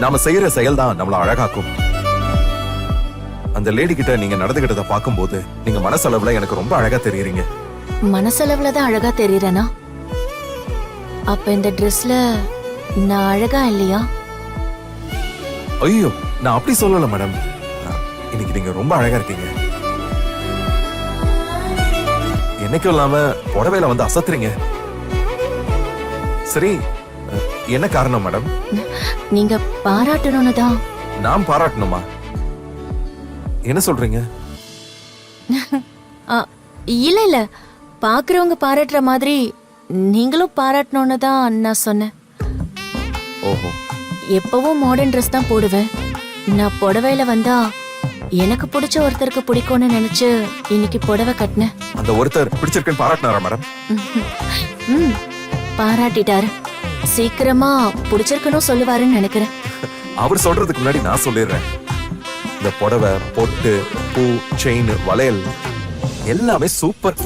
நாம செய்யற செயல் தான் நம்மள அழகாக்கும். அந்த லேடி கிட்ட நீங்க நடந்துகிட்டத பாக்கும்போது நீங்க மனசளவுல எனக்கு ரொம்ப அழகா தெரியுறீங்க. மனசளவுல தான் அழகா தெரியறேனா? அப்ப இந்த ட்ரெஸ்ல நான் அழகா இல்லையா? ஐயோ, நான் அப்படி சொல்லல மேடம். இன்னைக்கு நீங்க ரொம்ப அழகா இருக்கீங்க. என்னைக்கும் இல்லாம புடவையில வந்து அசத்துறீங்க. சரி, என்ன காரணம் மேடம்? நீங்க பாராட்டணும்னு தான். நான் பாராட்டணுமா? என்ன சொல்றீங்க? இல்ல இல்ல, பாக்குறவங்க பாராட்டுற மாதிரி நீங்களும் பாராட்டணும்னு தான் நான் சொன்னேன். ஓஹோ. எப்பவும் மாடர்ன் ட்ரெஸ் தான் போடுவேன். நான் புடவையில வந்தா எனக்கு பிடிச்ச ஒருத்தருக்கு பிடிக்கும்னு நினைச்சு இன்னைக்கு புடவை கட்டினேன். அந்த ஒருத்தர் பிடிச்சிருக்குன்னு பாராட்டினாரா மேடம்? ம், பாராட்டிட்டாரு. சீக்கிரமா பிடிச்சிருக்கணும் சொல்லுவாருன்னு நினைக்கிறேன். அவர் சொல்றதுக்கு முன்னாடி நான் சொல்லிடுறேன். இந்த புடவை, பொட்டு, பூ, செயின், வளையல் எல்லாமே சூப்பர்.